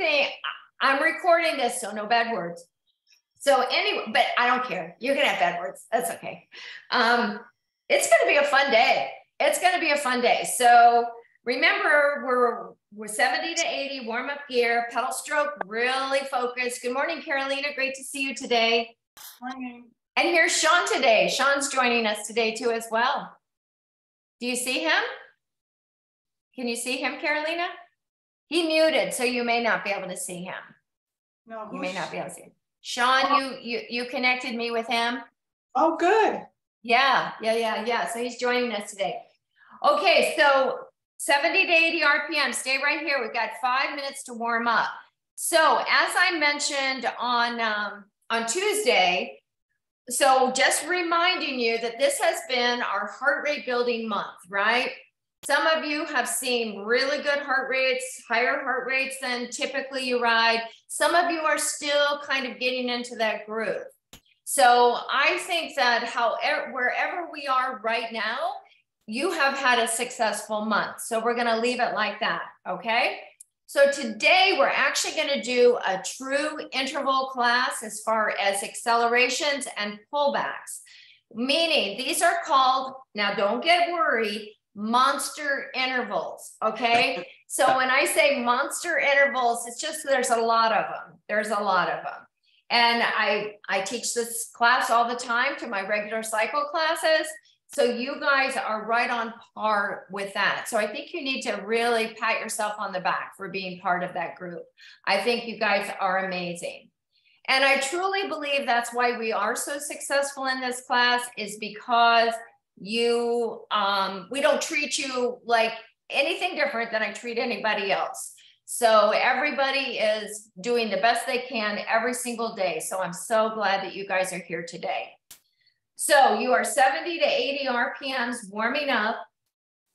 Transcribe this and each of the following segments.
thing, I'm recording this, so no bad words. So anyway, but I don't care. You can have bad words. That's okay. It's going to be a fun day. It's going to be a fun day. So remember, we're 70 to 80 warm up gear, pedal stroke, really focused. Good morning, Carolina. Great to see you today. Morning. And here's Sean today. Sean's joining us today too as well. Do you see him? Can you see him, Carolina? He muted, so you may not be able to see him. No, you may not be able to see him. Sean, you connected me with him. Oh, good. Yeah. So he's joining us today. Okay, so 70 to 80 RPM. Stay right here. We've got 5 minutes to warm up. So as I mentioned on Tuesday, so just reminding you that this has been our heart rate building month, right? Some of you have seen really good heart rates, higher heart rates than typically you ride. Some of you are still kind of getting into that groove. So I think that wherever we are right now, you have had a successful month. So we're going to leave it like that. Okay. So today we're actually going to do a true interval class as far as accelerations and pullbacks, meaning these are called, now don't get worried, monster intervals. Okay. So when I say monster intervals, it's just, there's a lot of them. There's a lot of them. And I teach this class all the time to my regular cycle classes. So you guys are right on par with that. So I think you need to really pat yourself on the back for being part of that group. I think you guys are amazing. And I truly believe that's why we are so successful in this class, is because you, we don't treat you like anything different than I treat anybody else. So everybody is doing the best they can every single day. So I'm so glad that you guys are here today. So you are 70 to 80 RPMs warming up,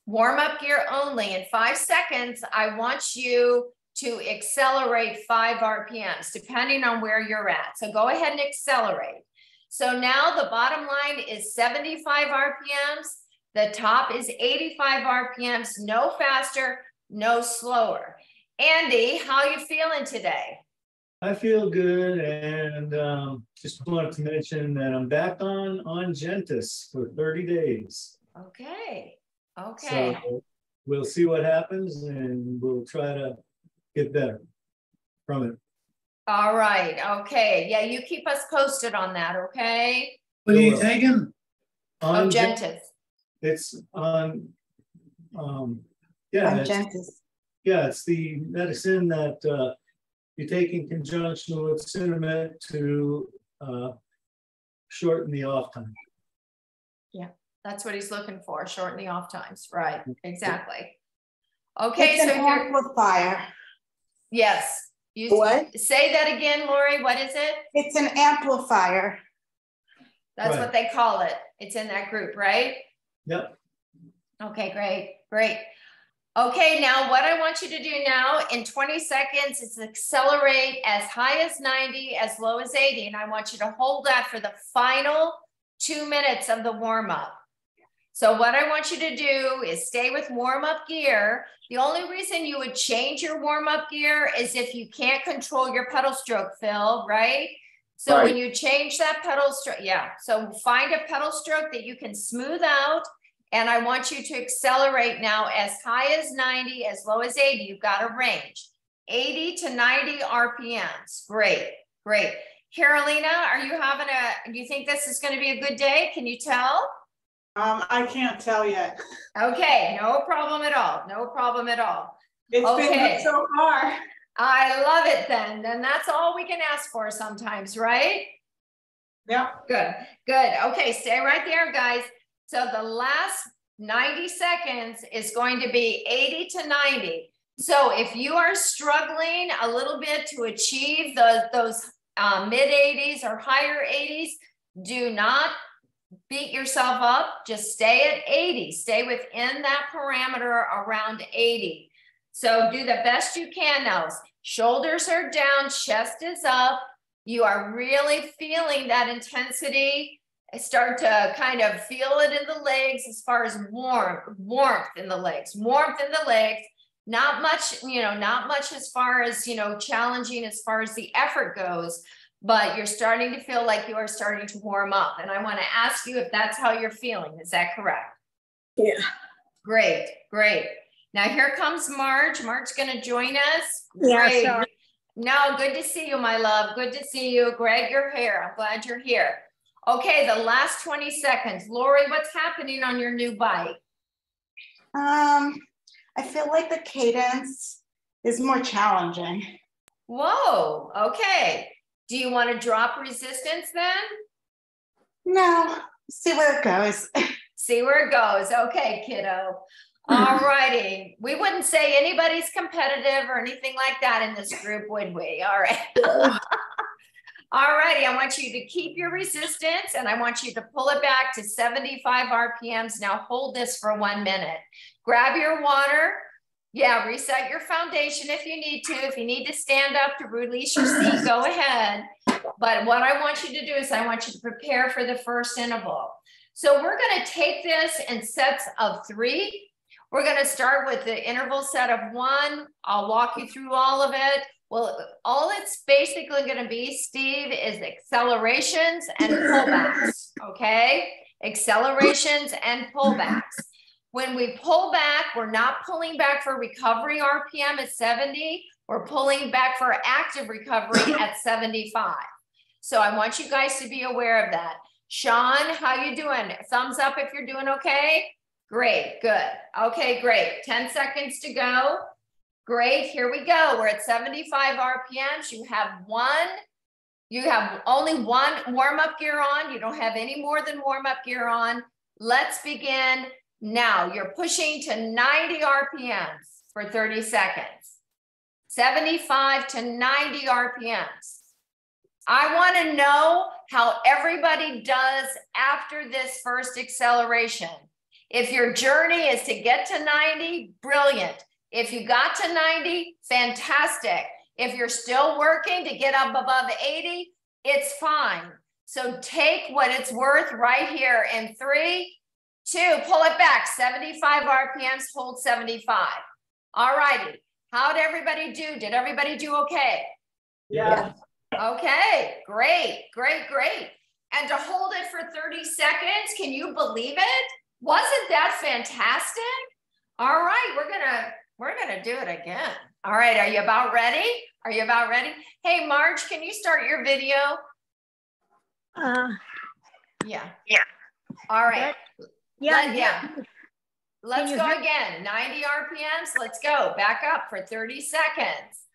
warm up gear only. In 5 seconds, I want you to accelerate 5 RPMs, depending on where you're at. So go ahead and accelerate. So now the bottom line is 75 RPMs. The top is 85 RPMs, no faster, no slower. Andy, how you feeling today? I feel good, and just wanted to mention that I'm back on Gentis for 30 days. Okay. So we'll see what happens, and we'll try to get better from it. All right. Okay. Yeah, you keep us posted on that. Okay. What are you taking? On Gentis. It's on. Gentis. Yeah, it's the medicine that you take in conjunction with Cinemet to shorten the off time. Yeah, that's what he's looking for, shorten the off times. Right, exactly. Okay, it's an amplifier. Yes. What? Say that again, Lori. What is it? It's an amplifier. That's what they call it. It's in that group, right? Yep. Okay, great. Okay, now what I want you to do now in 20 seconds is accelerate as high as 90, as low as 80. And I want you to hold that for the final 2 minutes of the warm up. So what I want you to do is stay with warm up gear. The only reason you would change your warm up gear is if you can't control your pedal stroke, Phil, right? So when you change that pedal stroke, so find a pedal stroke that you can smooth out. And I want you to accelerate now as high as 90, as low as 80. You've got a range, 80 to 90 RPMs. Great. Carolina, do you think this is going to be a good day? Can you tell? I can't tell yet. Okay, no problem at all. It's been good so far. I love it then. And that's all we can ask for sometimes, right? Yeah. Good. Okay, stay right there, guys. So the last 90 seconds is going to be 80 to 90. So if you are struggling a little bit to achieve those mid 80s or higher 80s, do not beat yourself up. Just stay at 80. Stay within that parameter around 80. So do the best you can now. Shoulders are down, chest is up. You are really feeling that intensity. Start to kind of feel it in the legs as far as warmth in the legs. Not much, not much as far as, challenging as far as the effort goes, but you're starting to feel like you are starting to warm up. And I want to ask you if that's how you're feeling. Is that correct? Yeah. Great, great. Now here comes Marge. Marge's going to join us. Great. Yeah, sorry. No, good to see you, my love. Good to see you. Greg, you're here. I'm glad you're here. Okay, the last 20 seconds. Lori, what's happening on your new bike? I feel like the cadence is more challenging. Whoa, okay. Do you want to drop resistance then? No, see where it goes. See where it goes. Okay, kiddo. All righty. We wouldn't say anybody's competitive or anything like that in this group, would we? All right. All righty. I want you to keep your resistance and I want you to pull it back to 75 RPMs. Now hold this for 1 minute. Grab your water. Yeah, reset your foundation if you need to. If you need to stand up to release your seat, go ahead. But what I want you to do is I want you to prepare for the first interval. So we're going to take this in sets of 3. We're going to start with the interval set of 1. I'll walk you through all of it. Well, all it's basically going to be, Steve, is accelerations and pullbacks, okay? Accelerations and pullbacks. When we pull back, we're not pulling back for recovery RPM at 70. We're pulling back for active recovery at 75. So I want you guys to be aware of that. Sean, how you doing? Thumbs up if you're doing okay. Great, good. Okay, great. 10 seconds to go. Great, here we go. We're at 75 RPMs. You have only one warm-up gear on. You don't have any more than warm-up gear on. Let's begin now. You're pushing to 90 RPMs for 30 seconds. 75 to 90 RPMs. I want to know how everybody does after this first acceleration. If your journey is to get to 90, brilliant. If you got to 90, fantastic. If you're still working to get up above 80, it's fine. So take what it's worth right here in 3, 2, pull it back, 75 RPMs, hold 75. All righty. How did everybody do? Did everybody do okay? Yeah. Okay, great, great, great. And to hold it for 30 seconds, can you believe it? Wasn't that fantastic? All right, we're gonna do it again. All right, are you about ready? Are you about ready? Hey, Marge, can you start your video? Yeah. All right. Let's go again. 90 RPMs. Let's go. Back up for 30 seconds.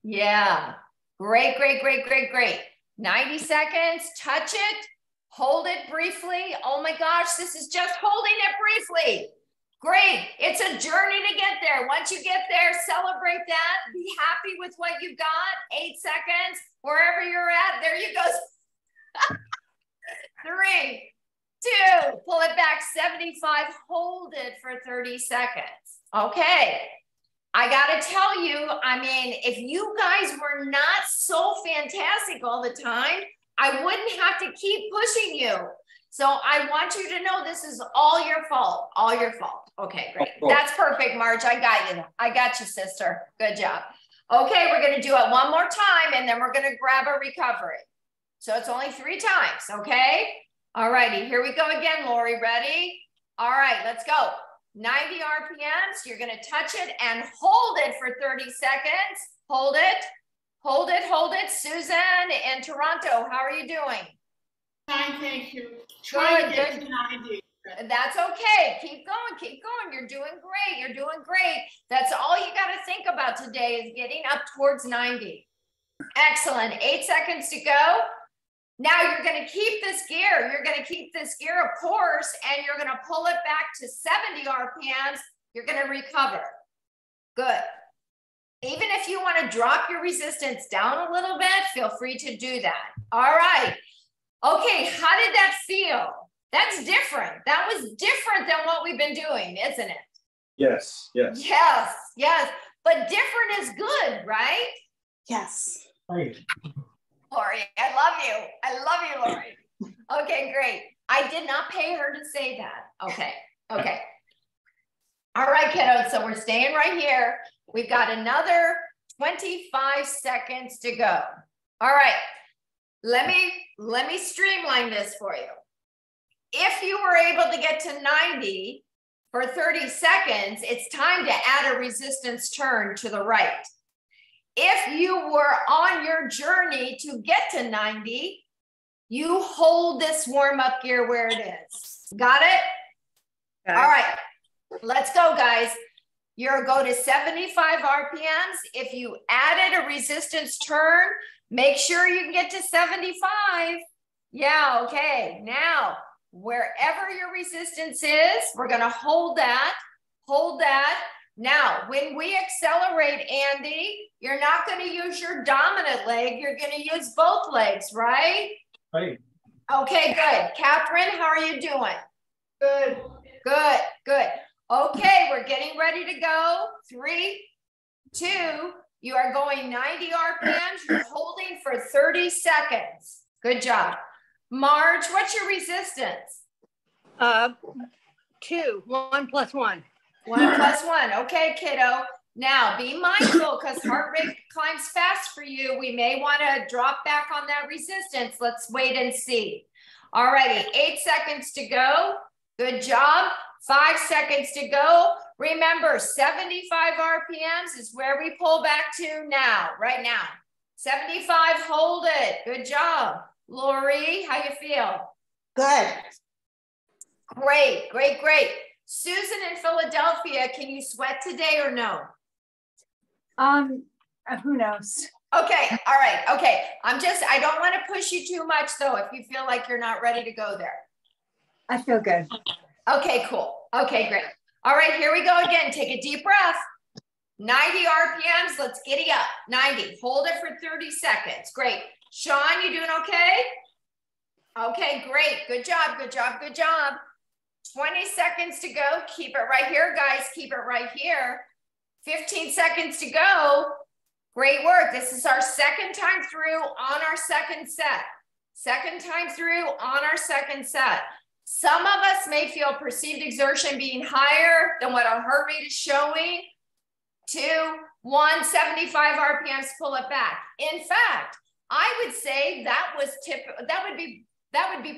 Yeah. Great, great, great, great, great. 90 seconds. Touch it. Hold it briefly. Oh my gosh, this is just holding it briefly. Great. It's a journey to get there. Once you get there, celebrate that. Be happy with what you got. 8 seconds. Wherever you're at, there you go. 3, 2, pull it back, 75, hold it for 30 seconds. Okay, I gotta tell you, I mean, if you guys were not so fantastic all the time, I wouldn't have to keep pushing you. So I want you to know this is all your fault, all your fault. Okay, great. That's perfect, Marge, I got you. I got you, sister, good job. Okay, we're gonna do it one more time and then we're gonna grab a recovery. So it's only 3 times, okay? All righty, here we go again, Lori, ready? All right, let's go. 90 RPMs, you're gonna touch it and hold it for 30 seconds. Hold it, hold it, hold it. Susan in Toronto, how are you doing? Fine, thank you. Good, good. That's okay, keep going. You're doing great, you're doing great. That's all you gotta think about today is getting up towards 90. Excellent, 8 seconds to go. Now you're going to keep this gear. You're going to keep this gear, of course, and you're going to pull it back to 70 RPMs. You're going to recover. Good. Even if you want to drop your resistance down a little bit, feel free to do that. All right. Okay, how did that feel? That's different. That was different than what we've been doing, isn't it? Yes, yes. Yes, yes. But different is good, right? Yes. Right. Lori, I love you. I love you, Lori. Okay, great. I did not pay her to say that. Okay, okay. All right, kiddos, so we're staying right here. We've got another 25 seconds to go. All right, let me streamline this for you. If you were able to get to 90 for 30 seconds, it's time to add a resistance turn to the right. If you were on your journey to get to 90, you hold this warm-up gear where it is. Got it? Okay. All right, let's go, guys. You're go to 75 RPMs. If you added a resistance turn, make sure you can get to 75. Yeah, okay. Now, wherever your resistance is, we're gonna hold that, hold that. Now, when we accelerate, Andy, you're not gonna use your dominant leg, you're gonna use both legs, right? Right. Okay, good. Catherine, how are you doing? Good. Good, good. Okay, we're getting ready to go. 3, 2, you are going 90 RPMs. You're holding for 30 seconds. Good job. Marge, what's your resistance? 2, 1 plus 1. 1 plus 1. Okay, kiddo. Now be mindful because heart rate climbs fast for you. We may want to drop back on that resistance. Let's wait and see. All righty, 8 seconds to go. Good job. 5 seconds to go. Remember, 75 RPMs is where we pull back to now, right now. 75, hold it. Good job. Lori, how you feel? Good. Great, great, great. Susan in Philadelphia, can you sweat today or no? Who knows? Okay, all right, okay. I don't want to push you too much though, if you feel like you're not ready to go there. I feel good. Okay, cool. Okay, great. All right, here we go again. Take a deep breath. 90 RPMs, let's giddy up. 90, hold it for 30 seconds. Great. Sean, you doing okay? Okay, great. Good job, good job, good job. 20 seconds to go. Keep it right here, guys. Keep it right here. 15 seconds to go. Great work. This is our second time through on our second set. Second time through on our second set. Some of us may feel perceived exertion being higher than what our heart rate is showing. 2, 1, 75 RPMs, pull it back. In fact, I would say that would be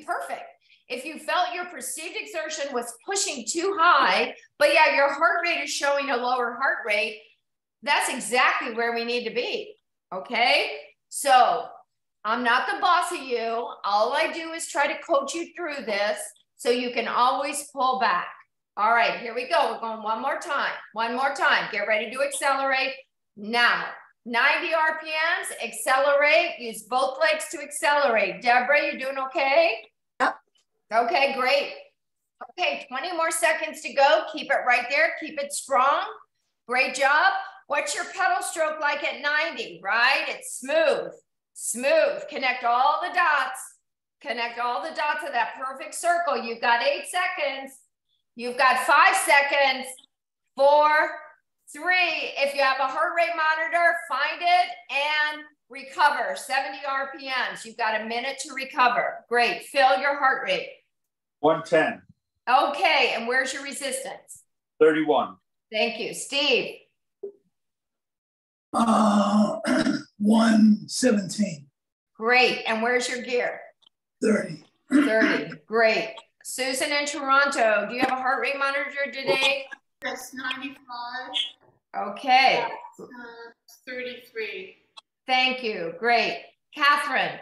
perfect. If you felt your perceived exertion was pushing too high, but yeah, your heart rate is showing a lower heart rate, that's exactly where we need to be, okay? So I'm not the boss of you. All I do is try to coach you through this so you can always pull back. All right, here we go. We're going one more time. One more time. Get ready to accelerate now. 90 RPMs, accelerate. Use both legs to accelerate. Deborah, you doing okay? Yep. Okay, great. Okay, 20 more seconds to go. Keep it right there. Keep it strong. Great job. What's your pedal stroke like at 90, right? It's smooth, smooth. Connect all the dots. Connect all the dots of that perfect circle. You've got 8 seconds. You've got 5 seconds. 4, 3. If you have a heart rate monitor, find it and recover. 70 RPMs. You've got a minute to recover. Great. Fill your heart rate. 110. Okay. And where's your resistance? 31. Thank you. Steve. 117. Great. And where's your gear? 30. 30. Great. Susan in Toronto, do you have a heart rate monitor today? That's 95. Okay. 33. Thank you. Great. Catherine.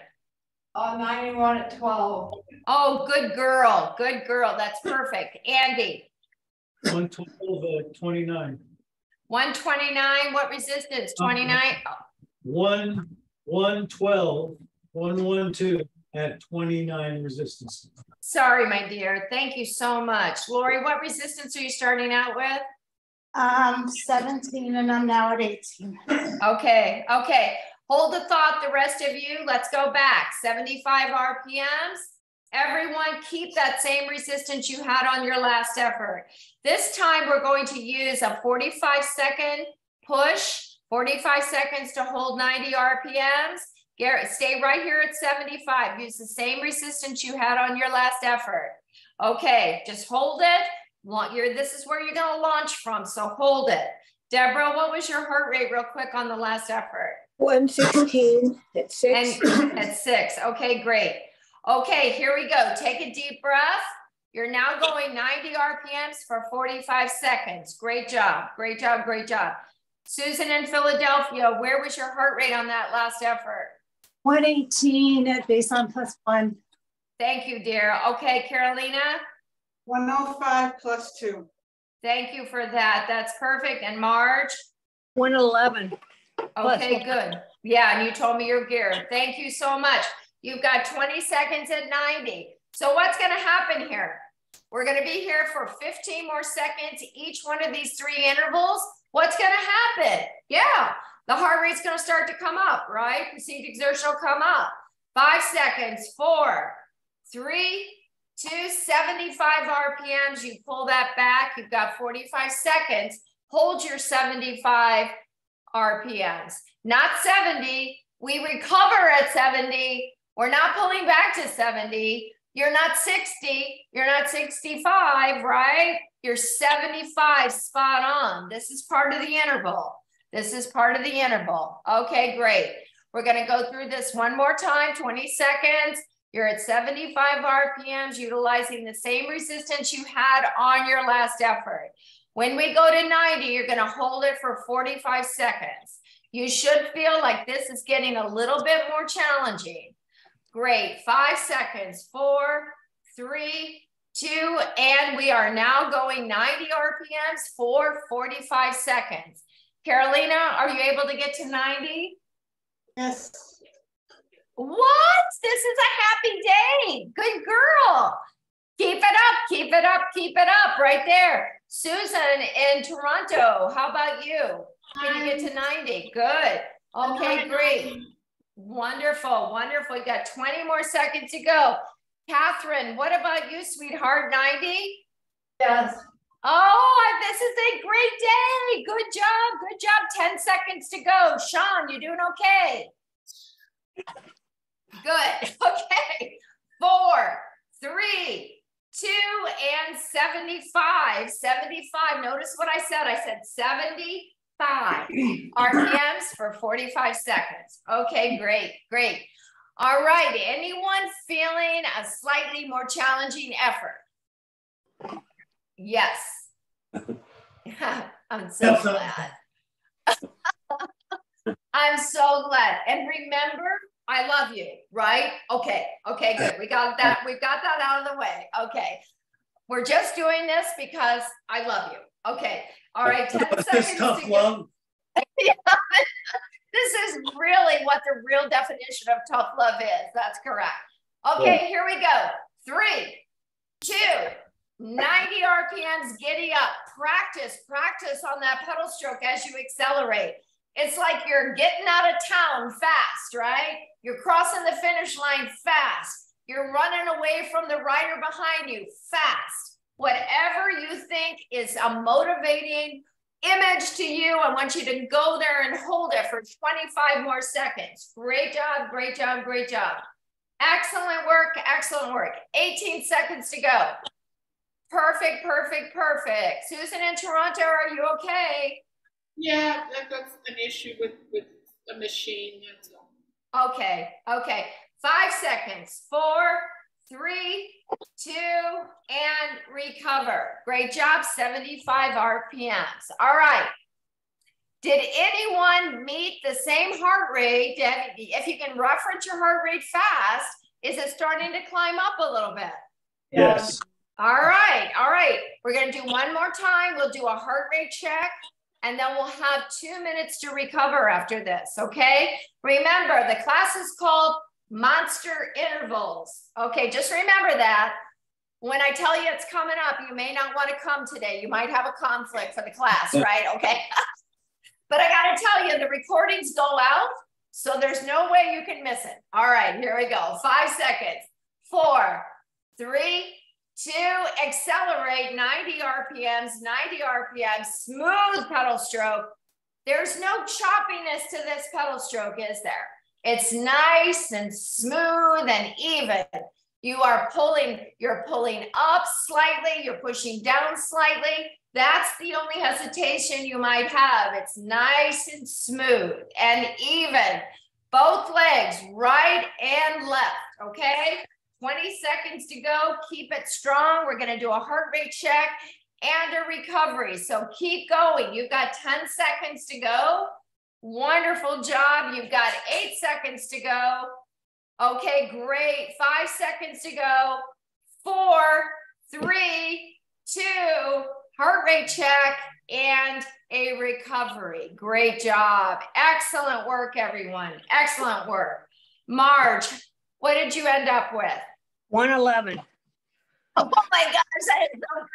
91 at 12. Oh, good girl. Good girl. That's perfect. Andy. 112 at 29. 129. What resistance? 29. 112, 112 at 29 resistance. Sorry, my dear. Thank you so much. Lori, what resistance are you starting out with? 17 and I'm now at 18. Okay. Okay. Hold the thought, the rest of you. Let's go back. 75 RPMs. Everyone keep that same resistance you had on your last effort. This time we're going to use a 45-second push, 45 seconds to hold 90 RPMs. Garrett, stay right here at 75. Use the same resistance you had on your last effort. Okay, just hold it. This is where you're going to launch from, so hold it. Deborah, what was your heart rate real quick on the last effort? 116 at 6. And at 6. Okay, great. Okay, here we go. Take a deep breath. You're now going 90 RPMs for 45 seconds. Great job. Great job. Great job. Susan in Philadelphia, where was your heart rate on that last effort? 118 at baseline +1. Thank you, dear. Okay, Carolina. 105 + 2. Thank you for that. That's perfect. And Marge? 111. Okay, good. Yeah, and you told me you're geared. Thank you so much. You've got 20 seconds at 90. So what's going to happen here? We're going to be here for 15 more seconds, each one of these 3 intervals. What's going to happen? Yeah, the heart rate's going to start to come up, right? Perceived exertion will come up. 5 seconds, 4, 3, 2, 75 RPMs. You pull that back. You've got 45 seconds. Hold your 75 RPMs, not 70. We recover at 70. We're not pulling back to 70. You're not 60. You're not 65, right? You're 75, spot on. This is part of the interval. This is part of the interval. Okay, great. We're going to go through this one more time, 20 seconds. You're at 75 RPMs, utilizing the same resistance you had on your last effort. When we go to 90, you're going to hold it for 45 seconds. You should feel like this is getting a little bit more challenging. Great. 5 seconds. 4, 3, 2, and we are now going 90 RPMs for 45 seconds. Carolina, are you able to get to 90? Yes. What? This is a happy day. Good girl. Keep it up, keep it up, keep it up right there. Susan in Toronto, how about you? Can you get to 90? Good. Okay, great. Wonderful, wonderful. You got 20 more seconds to go. Catherine, what about you, sweetheart? 90? Yes. Oh, this is a great day. Good job, good job. 10 seconds to go. Sean, you doing okay? Good. Okay. 4, 3, 2, and 75. 75. Notice what I said. I said 75 RPMs for 45 seconds. Okay, great, great. All right. Anyone feeling a slightly more challenging effort? Yes. I'm so glad. I'm so glad. And remember, I love you, right? Okay. Okay, good. We got that. We've got that out of the way. Okay. We're just doing this because I love you. Okay. All right. 10 seconds. This tough love. Yeah. This is really what the real definition of tough love is. That's correct. Okay, here we go. 3, 2, 90 RPMs, giddy up. Practice, practice on that pedal stroke as you accelerate. It's like you're getting out of town fast, right? You're crossing the finish line fast. You're running away from the rider behind you fast. Whatever you think is a motivating image to you, I want you to go there and hold it for 25 more seconds. Great job, great job, great job. Excellent work, excellent work. 18 seconds to go. Perfect, perfect, perfect. Susan in Toronto, are you okay? Yeah, that's an issue with the machine. That's all. Okay, okay. 5 seconds. 4, 3, 2, and recover. Great job, 75 RPMs. All right. Did anyone meet the same heart rate? If you can reference your heart rate fast, is it starting to climb up a little bit? Yes. All right, all right. We're going to do one more time. We'll do a heart rate check, and then we'll have 2 minutes to recover after this, okay? Remember, the class is called Monster Intervals. Okay, just remember that. When I tell you it's coming up, you may not want to come today. You might have a conflict for the class, right? Okay. But I got to tell you, the recordings go out, so there's no way you can miss it. All right, here we go. 5 seconds. 4, 3, 2, accelerate, 90 RPMs, 90 RPMs, smooth pedal stroke. There's no choppiness to this pedal stroke, is there? It's nice and smooth and even. You are pulling, you're pulling up slightly, you're pushing down slightly. That's the only hesitation you might have. It's nice and smooth and even. Both legs, right and left, okay? 20 seconds to go. Keep it strong. We're going to do a heart rate check and a recovery. So keep going. You've got 10 seconds to go. Wonderful job. You've got 8 seconds to go. Okay, great. 5 seconds to go. 4, 3, 2, heart rate check and a recovery. Great job. Excellent work, everyone. Excellent work. Marge, what did you end up with? 111. Oh my gosh, that is so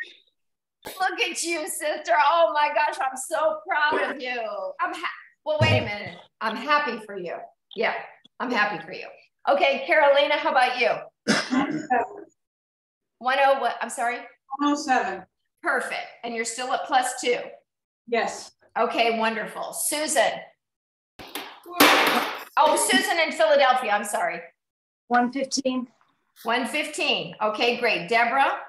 great. Look at you, sister. Oh my gosh, I'm so proud of you. Well, wait a minute. I'm happy for you. Yeah, I'm happy for you. Okay, Carolina, how about you? 10, what? I'm sorry? 107. Perfect. And you're still at +2. Yes. Okay, wonderful. Susan. Oh, Susan in Philadelphia. I'm sorry. 115. 115. Okay, great. Deborah.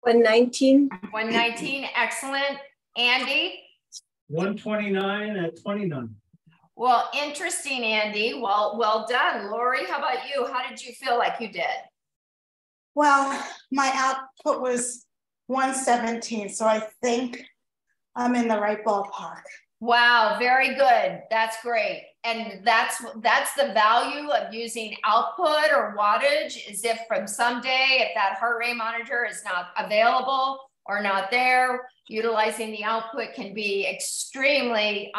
119. 119. Excellent. Andy. 129 at 29. Well, interesting, Andy. Well done. Lori, how about you? How did you feel like you did? Well, my output was 117, so I think I'm in the right ballpark. Wow, very good. That's great. And that's the value of using output or wattage, is if from someday, if that heart rate monitor is not available or not there, utilizing the output can be extremely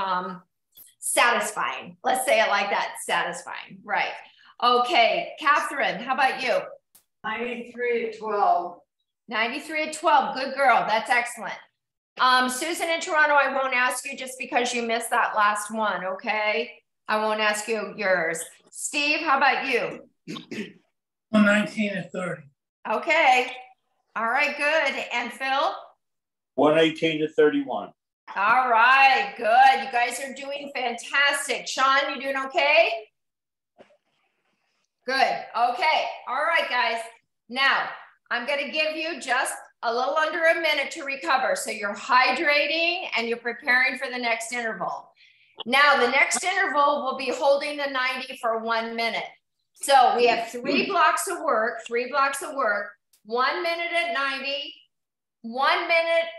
satisfying. Let's say it like that, satisfying, right? Okay, Catherine, how about you? 93 at 12. 93 at 12, good girl, that's excellent. Susan in Toronto, I won't ask you just because you missed that last one, okay? I won't ask you yours. Steve, how about you? 119 at 30. Okay, all right, good. And Phil? 118 to 31. All right, good. You guys are doing fantastic. Sean, you doing okay? Good, okay. All right, guys. Now, I'm gonna give you just a little under a minute to recover. So you're hydrating and you're preparing for the next interval. Now, the next interval will be holding the 90 for 1 minute. So we have 3 blocks of work, 1 minute at 90, 1 minute,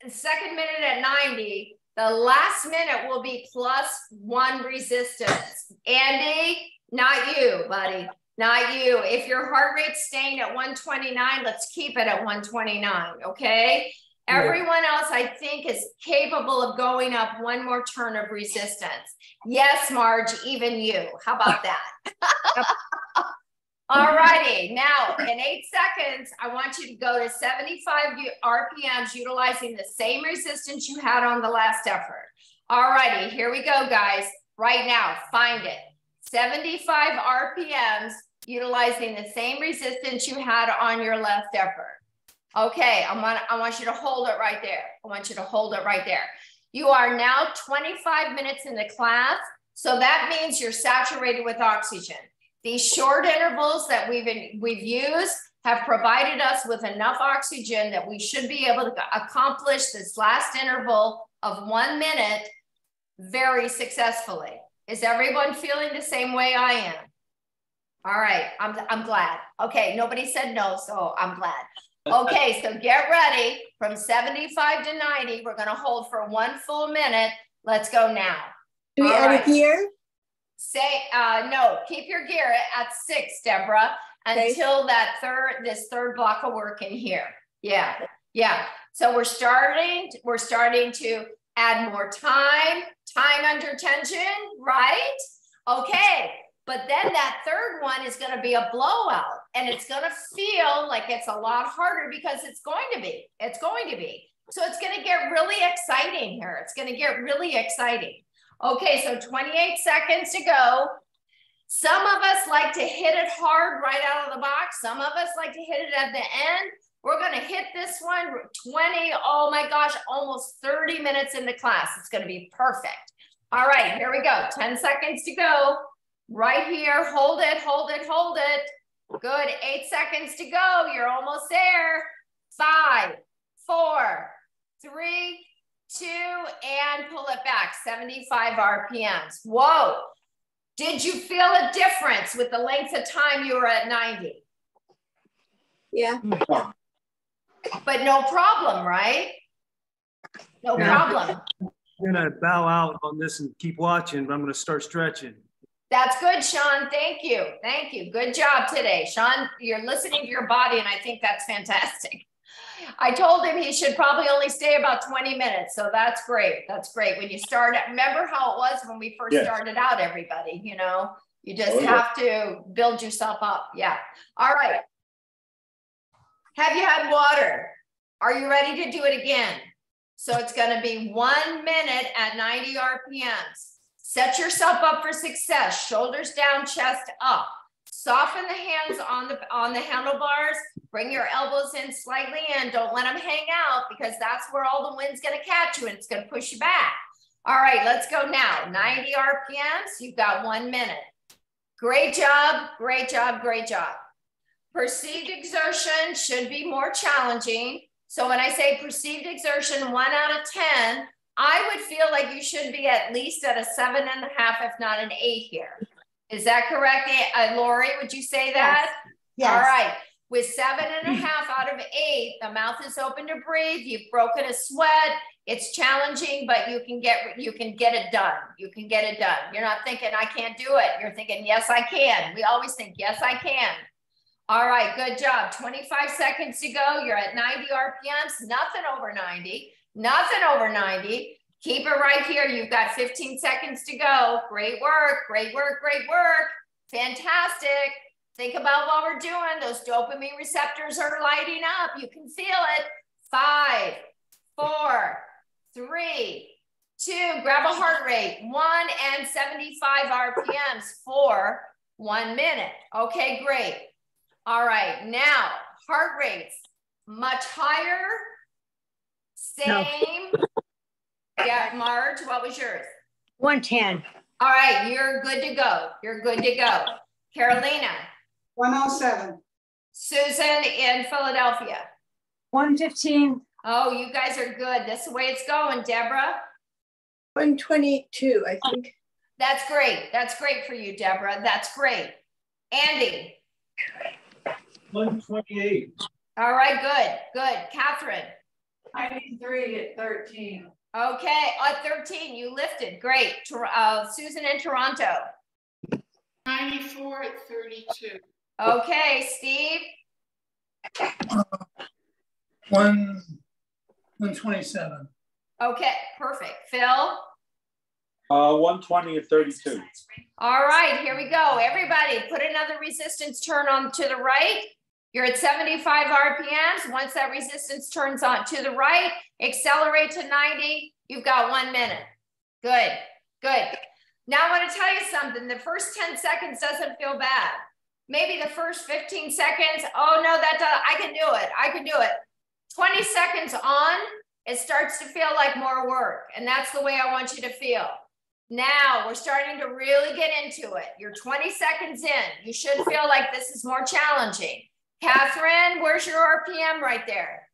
second minute at 90. The last minute will be +1 resistance. Andy, not you, buddy. Not you. If your heart rate's staying at 129, let's keep it at 129, okay? Yeah. Everyone else, I think, is capable of going up 1 more turn of resistance. Yes, Marge, even you. How about that? All righty. Now, in 8 seconds, I want you to go to 75 RPMs utilizing the same resistance you had on the last effort. All righty. Here we go, guys. Right now, find it. 75 RPMs utilizing the same resistance you had on your last effort. Okay, I want you to hold it right there. I want you to hold it right there. You are now 25 minutes in the class, so that means you're saturated with oxygen. These short intervals that we've used have provided us with enough oxygen that we should be able to accomplish this last interval of 1 minute very successfully. Is everyone feeling the same way I am? All right, I'm glad. Okay, nobody said no, so I'm glad. Okay, so get ready. From 75 to 90, we're gonna hold for 1 full minute. Let's go now. Do we add a gear? Say, no, keep your gear at 6, Deborah, until that this third block of work in here. Yeah, yeah. So we're starting to add more time under tension, right? Okay, but then that third one is gonna be a blowout, and it's gonna feel like it's a lot harder because it's going to be. So it's gonna get really exciting here. It's gonna get really exciting. Okay, so 28 seconds to go. Some of us like to hit it hard right out of the box. Some of us like to hit it at the end. We're gonna hit this one 20, oh my gosh, almost 30 minutes into class. It's gonna be perfect. All right, here we go. 10 seconds to go. Right here, hold it, hold it, hold it. Good. 8 seconds to go. You're almost there. 5, 4, 3, 2, and pull it back. 75 RPMs. Whoa. Did you feel a difference with the length of time you were at 90? Yeah. But no problem, right? No problem. I'm gonna bow out on this and keep watching, but I'm gonna start stretching. That's good, Sean. Thank you. Thank you. Good job today. Sean, you're listening to your body, and I think that's fantastic. I told him he should probably only stay about 20 minutes. So that's great. That's great. When you start, remember how it was when we first started out, everybody, you know, you just have to build yourself up. Yeah. All right. Have you had water? Are you ready to do it again? So it's going to be 1 minute at 90 RPMs. Set yourself up for success. Shoulders down, chest up. Soften the hands on the handlebars. Bring your elbows in slightly in. Don't let them hang out because that's where all the wind's going to catch you and it's going to push you back. All right, let's go now. 90 RPMs. You've got 1 minute. Great job. Great job. Great job. Perceived exertion should be more challenging. So when I say perceived exertion, 1 out of 10, I would feel like you should be at least at a 7.5, if not an 8 here. Is that correct, Lori? Would you say that? Yes. All right. With 7.5 out of 8, the mouth is open to breathe. You've broken a sweat. It's challenging, but you can get it done. You can get it done. You're not thinking, I can't do it. You're thinking, yes, I can. We always think, yes, I can. All right, good job. 25 seconds to go. You're at 90 RPMs, nothing over 90, nothing over 90. Keep it right here. You've got 15 seconds to go. Great work, great work, great work. Fantastic. Think about what we're doing. Those dopamine receptors are lighting up. You can feel it. 5, 4, 3, 2. Grab a heart rate. 1 and 75 RPMs for 1 minute. Okay, great. All right, now heart rates much higher. Same. No. Yeah, Marge, what was yours? 110. All right, you're good to go. You're good to go. Carolina. 107. Susan in Philadelphia. 115. Oh, you guys are good. That's the way it's going. Deborah. 122, I think. That's great. That's great for you, Deborah. That's great. Andy. 128. All right, good, good. Catherine. 93 at 13. Okay, at 13, you lifted. Great. Susan in Toronto. 94 at 32. Okay, Steve. 127. Okay, perfect. Phil. 120 at 32. All right, here we go. Everybody, put another resistance turn on to the right. You're at 75 RPMs. Once that resistance turns on to the right, accelerate to 90. You've got 1 minute. Good, good. Now I want to tell you something. The first 10 seconds doesn't feel bad. Maybe the first 15 seconds, oh no, I can do it. I can do it. 20 seconds on, it starts to feel like more work. And that's the way I want you to feel. Now we're starting to really get into it. You're 20 seconds in. You should feel like this is more challenging. Catherine, where's your RPM right there?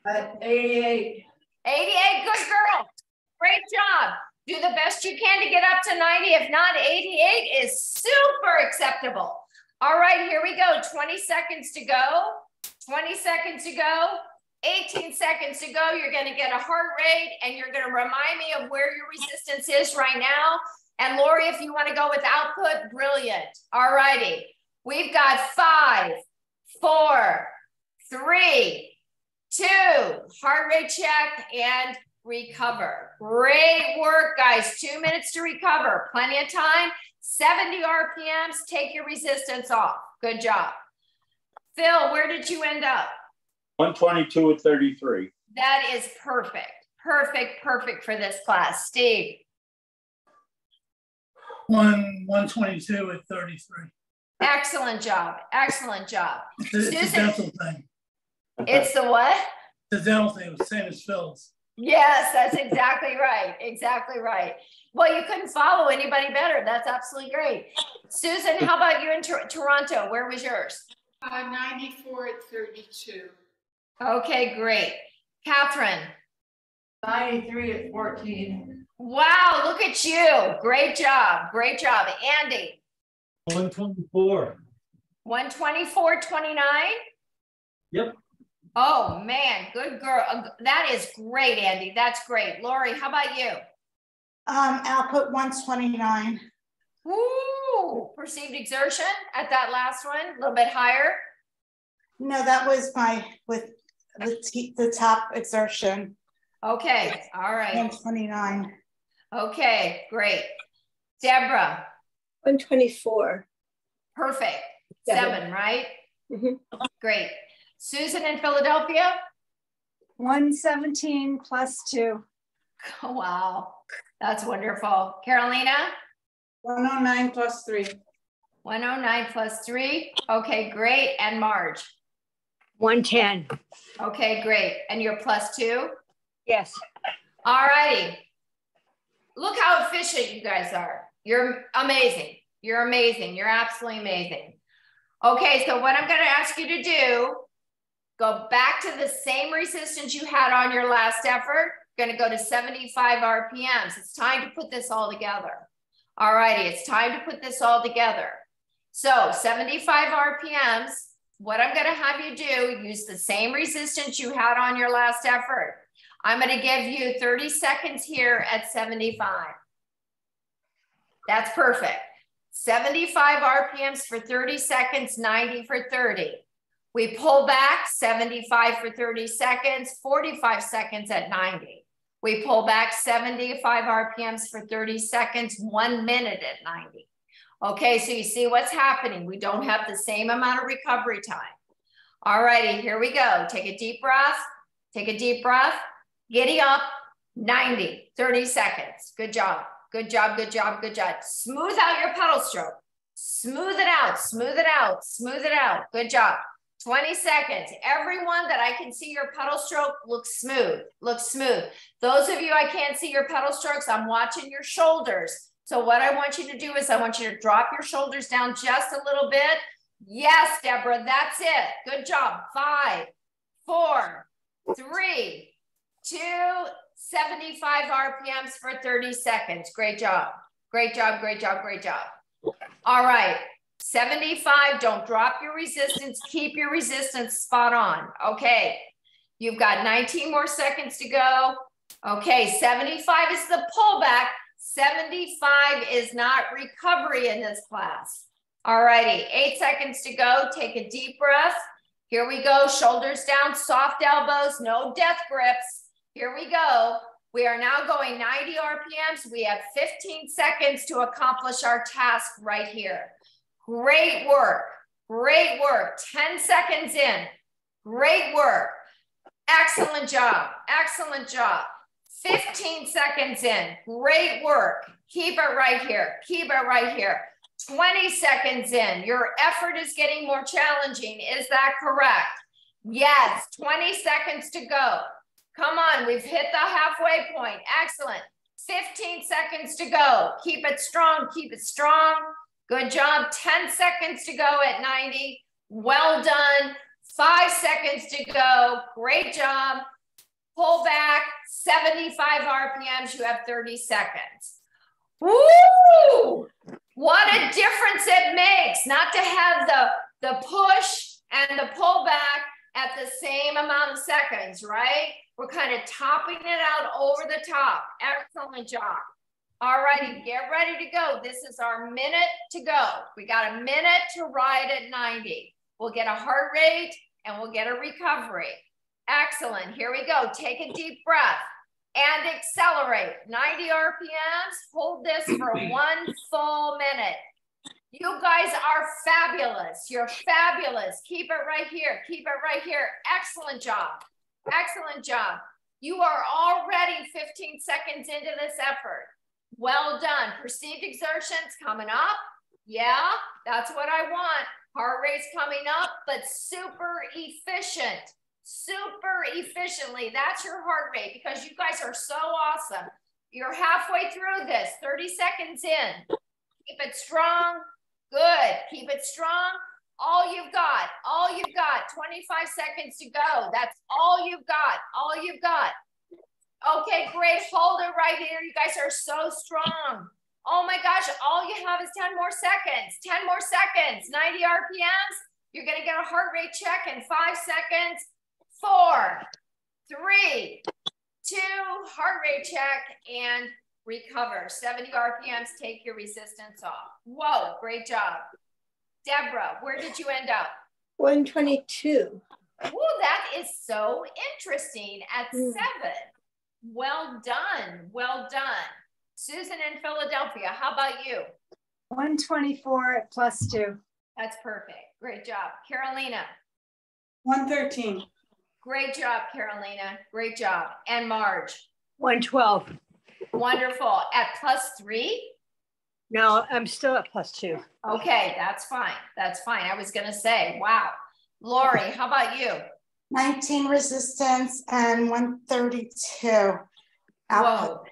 At 88. 88, good girl. Great job. Do the best you can to get up to 90. If not, 88 is super acceptable. All right, here we go. 20 seconds to go. 20 seconds to go. 18 seconds to go. You're going to get a heart rate and you're going to remind me of where your resistance is right now. And Lori, if you want to go with output, brilliant. All righty. We've got 5, 4, 3, 2, heart rate check and recover. Great work, guys. 2 minutes to recover. Plenty of time. 70 RPMs. Take your resistance off. Good job. Phil, where did you end up? 122 at 33. That is perfect. Perfect, perfect for this class. Steve. 122 at 33. Excellent job. Excellent job. It's a dental thing. It's the what? The dental thing, the same as Phil's. Yes, that's exactly right. Exactly right. Well, you couldn't follow anybody better. That's absolutely great. Susan, how about you in Toronto? Where was yours? 94 at 32. Okay, great. Catherine. 93 at 14. Wow, look at you. Great job. Great job. Andy. 124. 124.29? Yep. Oh man, good girl. That is great, Andy. That's great. Lori, how about you? Output 129. Woo! Perceived exertion at that last one, a little bit higher. No, that was with the top exertion. Okay, all right. 129. Okay, great. Deborah. 124. Perfect. 7, right? Mhm. Great. Susan in Philadelphia? 117 plus 2. Oh, wow. That's wonderful. Carolina? 109 plus 3. 109 plus 3. Okay, great. And Marge? 110. Okay, great. And you're plus 2? Yes. All righty. Look how efficient you guys are. You're amazing. You're amazing. You're absolutely amazing. Okay, so what I'm going to ask you to do, go back to the same resistance you had on your last effort. Going to go to 75 RPMs. It's time to put this all together. All righty, it's time to put this all together. So 75 RPMs, what I'm going to have you do, use the same resistance you had on your last effort. I'm going to give you 30 seconds here at 75. That's perfect. 75 RPMs for 30 seconds, 90 for 30. We pull back 75 for 30 seconds, 45 seconds at 90. We pull back 75 RPMs for 30 seconds, 1 minute at 90. Okay, so you see what's happening. We don't have the same amount of recovery time. All righty, here we go. Take a deep breath. Take a deep breath. Giddy up, 90, 30 seconds. Good job. Good job, good job, good job. Smooth out your pedal stroke. Smooth it out, smooth it out, smooth it out. Good job. 20 seconds. Everyone that I can see your pedal stroke looks smooth, looks smooth. Those of you I can't see your pedal strokes, I'm watching your shoulders. So what I want you to do is I want you to drop your shoulders down just a little bit. Yes, Deborah, that's it. Good job. 5, 4, 3, 2, 75 RPMs for 30 seconds. Great job. Great job, great job, great job. All right. 75, don't drop your resistance. Keep your resistance spot on. Okay. You've got 19 more seconds to go. Okay. 75 is the pullback. 75 is not recovery in this class. All righty. 8 seconds to go. Take a deep breath. Here we go. Shoulders down, soft elbows, no death grips. Here we go. We are now going 90 RPMs. We have 15 seconds to accomplish our task right here. Great work. Great work. 10 seconds in. Great work. Excellent job. Excellent job. 15 seconds in. Great work. Keep it right here. Keep it right here. 20 seconds in. Your effort is getting more challenging. Is that correct? Yes. 20 seconds to go. Come on. We've hit the halfway point. Excellent. 15 seconds to go. Keep it strong. Keep it strong. Good job. 10 seconds to go at 90. Well done. 5 seconds to go. Great job. Pull back. 75 RPMs. You have 30 seconds. Woo! What a difference it makes not to have the push and the pullback at the same amount of seconds, right? We're kind of topping it out over the top. Excellent job. All righty, get ready to go. This is our minute to go. We got a minute to ride at 90. We'll get a heart rate and we'll get a recovery. Excellent. Here we go. Take a deep breath and accelerate. 90 RPMs. Hold this for 1 full minute. You guys are fabulous. You're fabulous. Keep it right here. Keep it right here. Excellent job. Excellent job. You are already 15 seconds into this effort. Well done. Perceived exertions coming up. Yeah, that's what I want. Heart rate's coming up, but super efficient. super efficiently. That's your heart rate because you guys are so awesome. You're halfway through this, 30 seconds in. Keep it strong. Good. Keep it strong. All you've got, 25 seconds to go. That's all you've got, Okay, great. Hold it right here. You guys are so strong. Oh my gosh, all you have is 10 more seconds. 10 more seconds. 90 RPMs. You're going to get a heart rate check in 5 seconds. 4, 3, 2, heart rate check and recover. 70 RPMs, take your resistance off. Whoa, great job. Deborah, where did you end up? 122. Oh, that is so interesting at 7. Well done. Well done. Susan in Philadelphia, how about you? 124 at +2. That's perfect. Great job. Carolina. 113. Great job, Carolina. Great job. And Marge. 112. Wonderful. At +3? No, I'm still at +2. Okay, that's fine. That's fine. I was going to say, wow. Lori, how about you? 19 resistance and 132 output. Whoa.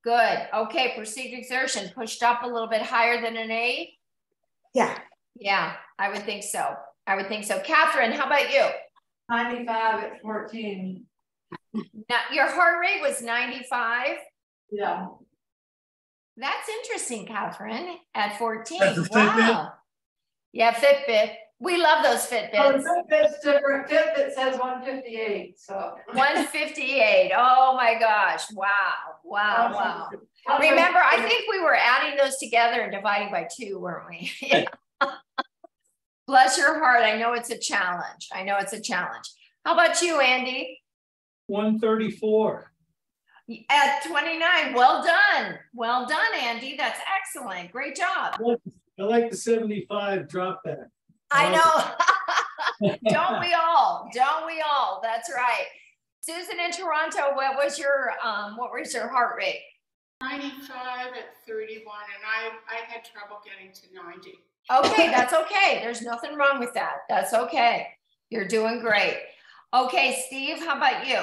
Good. Okay, perceived exertion pushed up a little bit higher than an 8? Yeah. Yeah, I would think so. I would think so. Catherine, how about you? 95 at 14. Now, your heart rate was 95? Yeah. That's interesting, Catherine, at 14. That's a Fitbit? Wow. Yeah, Fitbit. We love those Fitbits. Fitbit's different. Fitbit says 158, so. 158. Oh my gosh. Wow. Wow. Wow. Remember, I think we were adding those together and dividing by 2, weren't we? Yeah. Bless your heart. I know it's a challenge. I know it's a challenge. How about you, Andy? 134. At 29. Well done. Well done, Andy. That's excellent. Great job. I like the 75 drop back. I know. Don't we all? Don't we all? That's right. Susan in Toronto, what was your heart rate? 95 at 31, and I had trouble getting to 90. Okay, that's okay. There's nothing wrong with that. That's okay. You're doing great. Okay, Steve, how about you?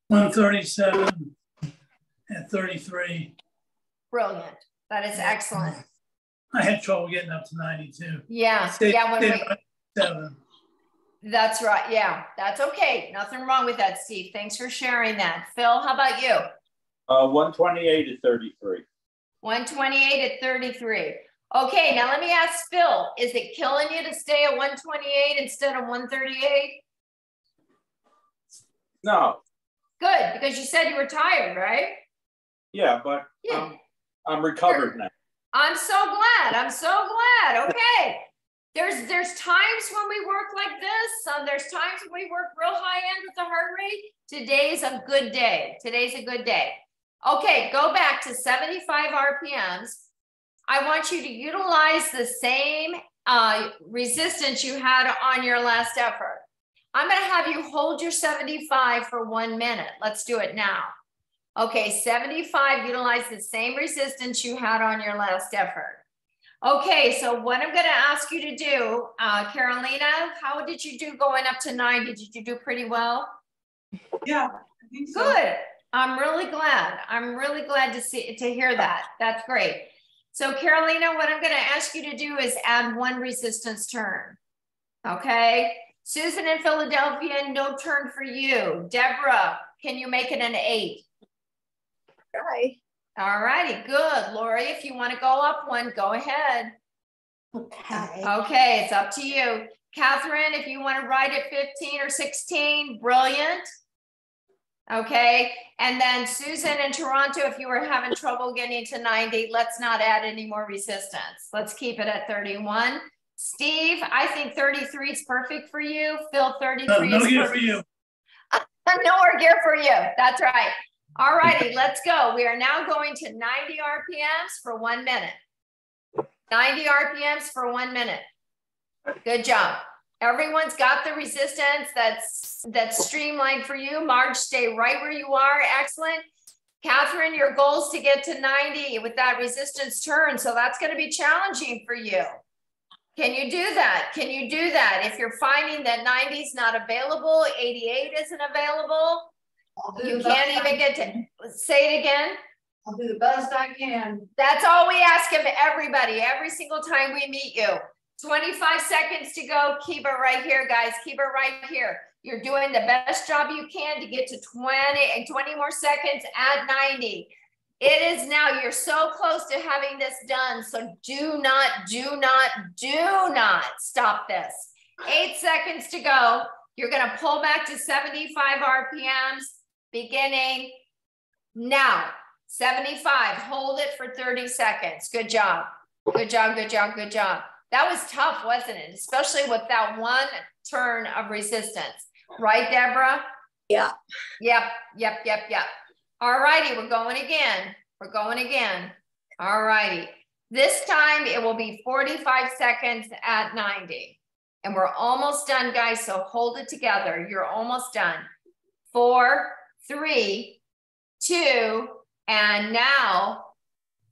137 at 33. Brilliant. That is excellent. I had trouble getting up to 92. Yeah, that's right. Yeah, that's okay. Nothing wrong with that, Steve. Thanks for sharing that. Phil, how about you? 128 at 33. 128 at 33. Okay, now let me ask Phil, is it killing you to stay at 128 instead of 138? No. Good, because you said you were tired, right? Yeah, but Yeah. I'm recovered now. I'm so glad. I'm so glad. Okay. There's times when we work like this. There's times when we work real high end with the heart rate. Today's a good day. Today's a good day. Okay, go back to 75 RPMs. I want you to utilize the same resistance you had on your last effort. I'm going to have you hold your 75 for 1 minute. Let's do it now. Okay, 75, utilize the same resistance you had on your last effort. Okay, so what I'm going to ask you to do, Carolina, how did you do going up to 90? Did you do pretty well? Yeah, I think so. Good. I'm really glad. I'm really glad to hear that. That's great. So Carolina, what I'm going to ask you to do is add 1 resistance turn. Okay. Susan in Philadelphia, no turn for you. Deborah, can you make it an 8? Try. All righty, good. Lori, if you want to go up 1, go ahead. Okay. Okay, it's up to you. Catherine, if you want to ride at 15 or 16, brilliant. Okay, and then Susan in Toronto, if you were having trouble getting to 90, let's not add any more resistance. Let's keep it at 31. Steve, I think 33 is perfect for you. Phil, 33 No is gear perfect. for you. No more gear for you. That's right. All righty, let's go. We are now going to 90 RPMs for 1 minute. 90 RPMs for 1 minute. Good job. Everyone's got the resistance that's streamlined for you. Marge, stay right where you are. Excellent. Catherine, your goal is to get to 90 with that resistance turn. So that's going to be challenging for you. Can you do that? Can you do that? If you're finding that 90 is not available, 88 isn't available, you can't even get to, say it again. I'll do the best I can. That's all we ask of everybody, every single time we meet you. 25 seconds to go. Keep it right here, guys. Keep it right here. You're doing the best job you can to get to 20 more seconds at 90. It is now, you're so close to having this done. So do not stop this. 8 seconds to go. You're going to pull back to 75 RPMs beginning now. 75, hold it for 30 seconds. Good job. Good job, good job, good job. That was tough, wasn't it? Especially with that one turn of resistance. Right, Deborah? Yeah. Yep. All righty, we're going again. We're going again. All righty. This time it will be 45 seconds at 90. And we're almost done, guys, so hold it together. You're almost done. 4, 3, 2, and now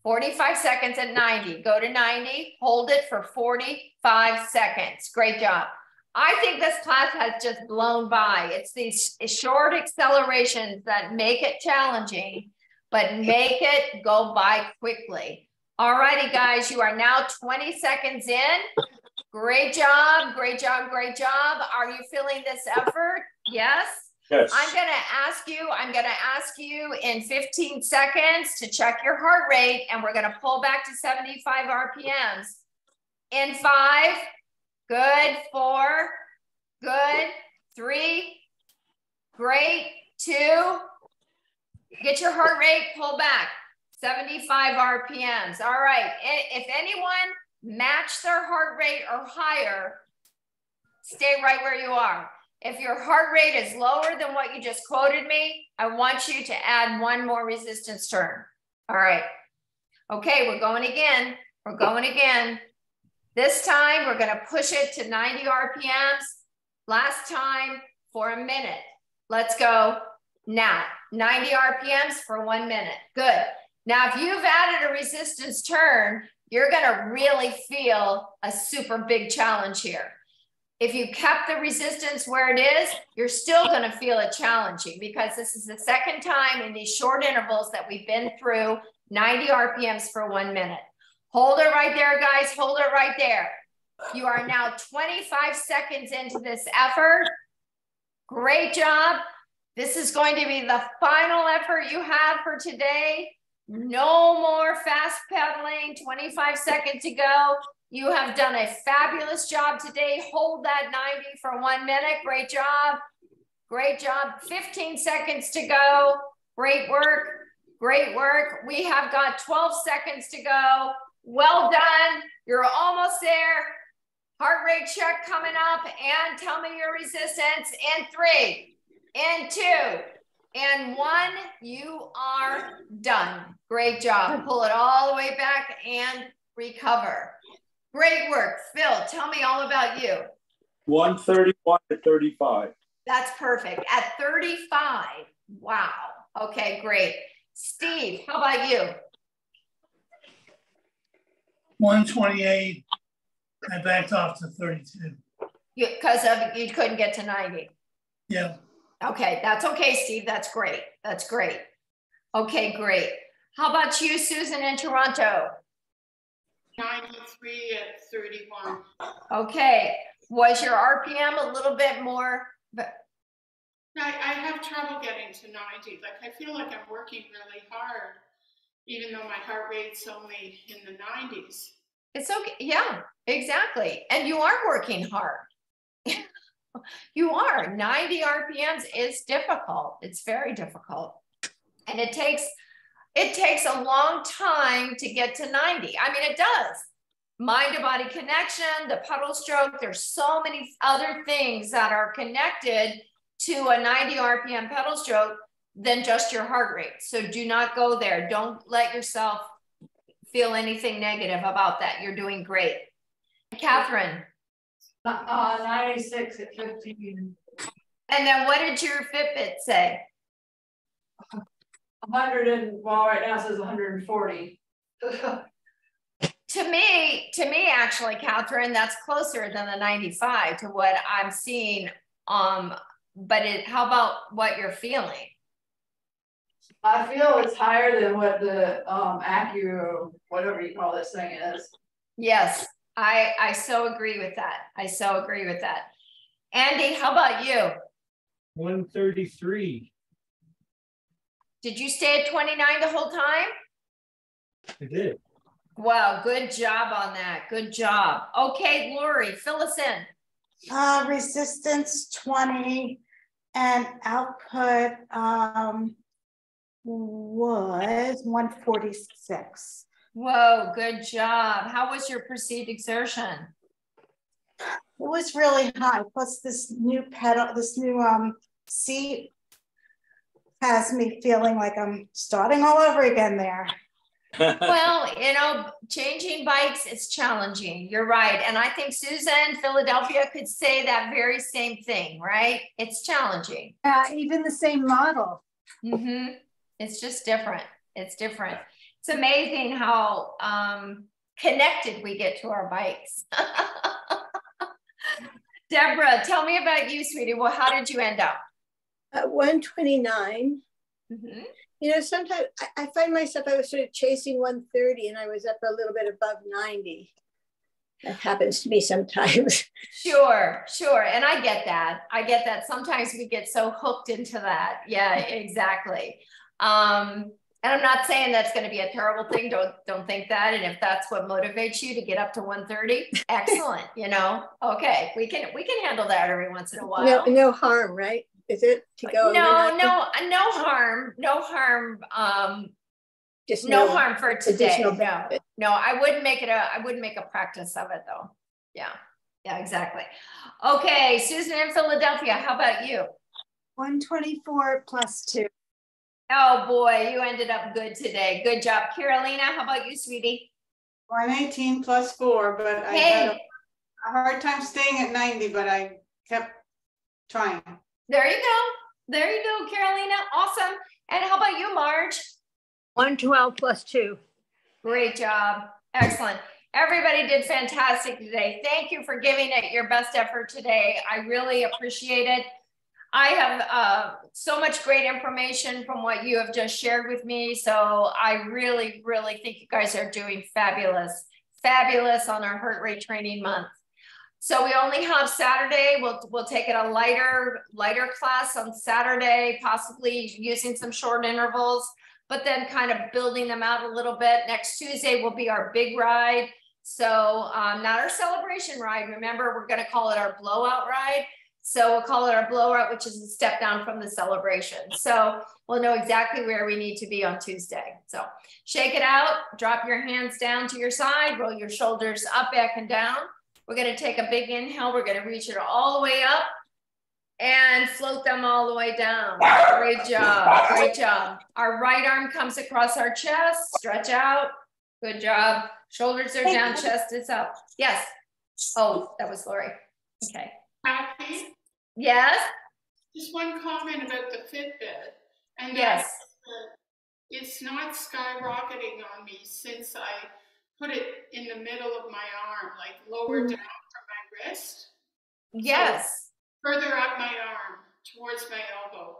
45 seconds at 90. Go to 90, hold it for 45 seconds. Great job. I think this class has just blown by. It's these short accelerations that make it challenging, but make it go by quickly. All righty, guys, you are now 20 seconds in. Great job, great job, great job. Are you feeling this effort? Yes? Yes. I'm gonna ask you in 15 seconds to check your heart rate, and we're gonna pull back to 75 RPMs. In 5, good, 4, good, 3, great, 2, get your heart rate, pull back, 75 RPMs. All right, if anyone matched their heart rate or higher, stay right where you are. If your heart rate is lower than what you just quoted me, I want you to add one more resistance turn. All right. Okay, we're going again. We're going again. This time, we're going to push it to 90 RPMs. Last time for a minute. Let's go now. 90 RPMs for 1 minute. Good. Now, if you've added a resistance turn, you're going to really feel a super big challenge here. If you kept the resistance where it is, you're still going to feel it challenging because this is the second time in these short intervals that we've been through 90 RPMs for 1 minute. Hold it right there, guys. Hold it right there. You are now 25 seconds into this effort. Great job. This is going to be the final effort you have for today. No more fast pedaling. 25 seconds to go. You have done a fabulous job today. Hold that 90 for 1 minute. Great job. Great job. 15 seconds to go. Great work. Great work. We have got 12 seconds to go. Well done. You're almost there. Heart rate check coming up. And tell me your resistance. And 3, and 2, and 1. You are done. Great job. Pull it all the way back and recover. Great work. Phil, tell me all about you. 131 to 35. That's perfect. At 35. Wow. Okay, great. Steve, how about you? 128. I backed off to 32. Because you couldn't get to 90. Yeah. Okay, that's okay, Steve. That's great. That's great. Okay, great. How about you, Susan, in Toronto? 93 at 31. Okay. Was your RPM a little bit more? I have trouble getting to 90. Like, I feel like I'm working really hard, even though my heart rate's only in the 90s. It's okay. Yeah, exactly. And you are working hard. You are. 90 RPMs is difficult. It's very difficult. And it takes a long time to get to 90. I mean, it does. Mind to body connection, the pedal stroke, there's so many other things that are connected to a 90 RPM pedal stroke than just your heart rate. So do not go there. Don't let yourself feel anything negative about that. You're doing great. Catherine. 96 at 15. And then what did your Fitbit say? 100 and, well, right now it says 140. actually, Catherine, that's closer than the 95 to what I'm seeing. But how about what you're feeling? I feel it's higher than what the Acura, whatever you call this thing is. Yes, I so agree with that. I so agree with that. Andy, how about you? 133. Did you stay at 29 the whole time? I did. Wow, good job on that. Good job. Okay, Lori, fill us in. Resistance 20 and output was 146. Whoa, good job. How was your perceived exertion? It was really high. Plus this new pedal, this new seat has me feeling like I'm starting all over again there. Well, you know, changing bikes is challenging. You're right. And I think Susan, Philadelphia could say that very same thing, right? It's challenging. Even the same model. Mm-hmm. It's just different. It's different. It's amazing how connected we get to our bikes. Deborah, tell me about you, sweetie. Well, how did you end up? At 129. Mm-hmm. You know, sometimes I find myself, I was sort of chasing 130 and I was up a little bit above 90. That happens to me sometimes. Sure. And I get that. Sometimes we get so hooked into that. Yeah, exactly. And I'm not saying that's going to be a terrible thing. Don't think that. And if that's what motivates you to get up to 130, excellent. You know, okay, we can handle that every once in a while. No harm, right? Is it to go? No harm. Just no harm for today. No, I wouldn't make a practice of it though. Yeah, exactly. Okay, Susan in Philadelphia, how about you? 124 plus 2. Oh boy, you ended up good today. Good job. Carolina, how about you, sweetie? 118 plus 4, but I had a hard time staying at 90, but I kept trying. There you go, Carolina. Awesome. And how about you, Marge? 112 plus 2. Great job. Excellent. Everybody did fantastic today. Thank you for giving it your best effort today. I really appreciate it. I have so much great information from what you have just shared with me. So I really, really think you guys are doing fabulous on our heart rate training month. So we only have Saturday. We'll take it a lighter class on Saturday, possibly using some short intervals, but then kind of building them out a little bit. Next Tuesday will be our big ride. So not our celebration ride. Remember, we're going to call it our blowout ride. So we'll call it our blowout, which is a step down from the celebration. So we'll know exactly where we need to be on Tuesday. So shake it out, drop your hands down to your side, roll your shoulders up, back, and down. We're going to take a big inhale. We're going to reach it all the way up and float them all the way down. Great job. Great job. Our right arm comes across our chest. Stretch out. Good job. Shoulders are down, chest is up. Yes. Oh, that was Lori. Okay. Kathy? Yes? Just one comment about the Fitbit. And yes. It's not skyrocketing on me since I put it in the middle of my arm, like lower down from my wrist. Yes. So further up my arm, towards my elbow.